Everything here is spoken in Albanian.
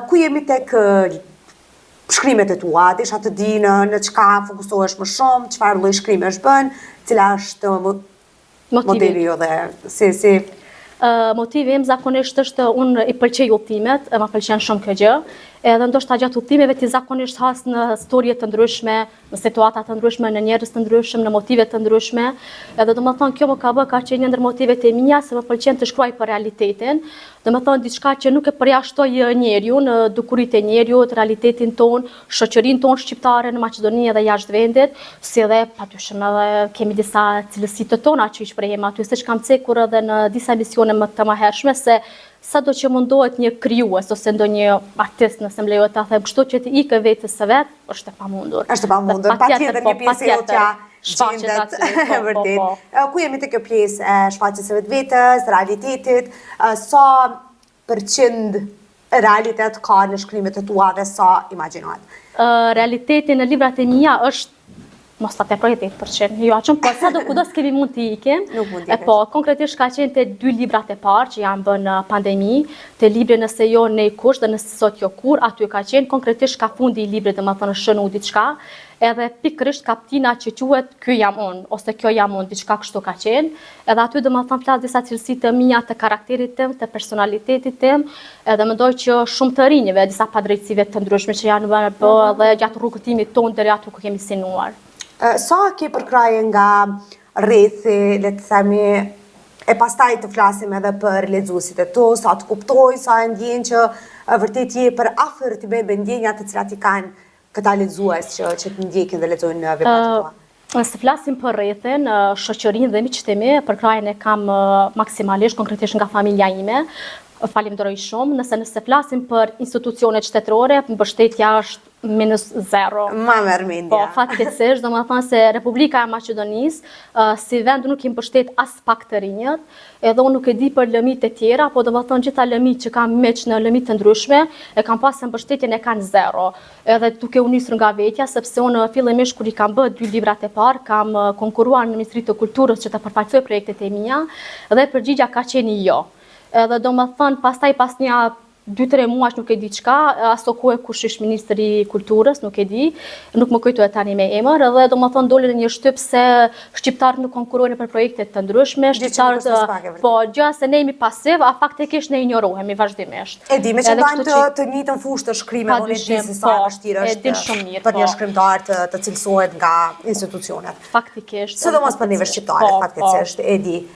Ku jemi tek shkrimet e tua, desha të di në çka fokusohesh më shumë, çfarë lloj shkrimesh bën, cila është modeli jo dhe si. Motivi im zakonisht është unë i pëlqej udhëtimet, më pëlqen shumë kjo gjë, edhe ndoshta gjatë udhëtimeve ti zakonisht has në historie të ndryshme, në situata të ndryshme, në njerëz të ndryshëm, në motive të ndryshme, edhe domethënë kjo më ka bërë ka qenë një ndër motivet e mia se më pëlqen të shkruaj për realitetin, domethënë diçka që nuk e përjashtoj njeriu, në dukuritë e njeriu, realitetin ton, shoqërinë tonë shqiptare në Maqedoni dhe jashtë vendit, si edhe patyshim edhe kemi disa cilësi të tona që i shprehim aty, siç kam cekur edhe në disa emisione më të mëhershme se sado që mundohet një krijues ose ndonjë artist, nëse më lejohet ta them kështu, që të ikë vetes së vet, është e pamundur. Është e pamundur, patjetër një pjesë e jotja gjendet vërtet. Ku jemi te kjo pjesë e shfaqjes së vetvetes, realitetit, sa përqind realitet ka në shkrimet e tua dhe sa imagjinohet? Realiteti në librat e mia është mos ta teproj 80%. Jo, aqëm, po sa do kudo s'kemi mund t'i ikim. Nuk mund t'i po, konkretisht ka qenë te 2 librat e parë që janë bën pandemi, te libri Nëse jo ne kush dhe Nëse sot jo kur, aty ka qenë konkretisht ka fundi i librit, domethënë shënu diçka, edhe pikërisht kaptina që quhet ky jam unë ose kjo jam unë, diçka kështu ka qenë. Edhe aty domethënë flas disa cilësi të mia të karakterit tim, të personalitetit tim, edhe mendoj që shumë të rinjve, disa padrejtësive të ndryshme që janë bërë edhe gjatë rrugëtimit tonë deri aty ku kemi sinuar. Sa ke përkraje nga rrethi, le të themi, e pastaj të flasim edhe për lexuesit e tu, sa të kuptoj, sa e ndjen që vërtet je për afër të bëjë ndjenjat të cilat i kanë këta lexues që të ndjekin dhe lexojnë veprat e tua. Nëse flasim për rrethin, shoqërinë dhe miqtë e mi, përkrajen e kam maksimalisht, konkretisht nga familja ime. Falenderoj shumë. Nëse flasim për institucionet shtetërore, mbështetja është -0. Ma merr mendja. Po, fatkeqësisht, domethënë se Republika e Maqedonisë si vend nuk i mbështet as pak të rinjët, edhe unë nuk e di për lëmit e tjera, po domethënë gjitha lëmit që kam meq në lëmit të ndryshme, e kam pasur mbështetjen e kanë 0. Edhe duke u nisur nga vetja, sepse unë fillimisht kur i kam bërë 2 librat e parë, kam konkuruar në Ministrinë të Kulturës që të përfaqësoj projektet e mia, dhe përgjigjja ka qenë jo. Edhe domethënë pastaj pas një 2-3 muaj nuk e di çka, aso ku e kush ish ministri i kulturës, nuk e di, nuk më kujtohet tani me emër, edhe domethënë doli në një shtyp se shqiptarët nuk konkurrojnë për projekte të ndryshme, shqiptarët po gjëja se ne jemi pasiv, a faktikisht ne injorohemi vazhdimisht. E di, me që ndajmë të njëjtën fushë të shkrimeve, unë e di se sa vështirë është për një shkrimtar të cilësohet nga institucionet. Faktikisht. Sidomos për neve shqiptare, faktikisht, e di.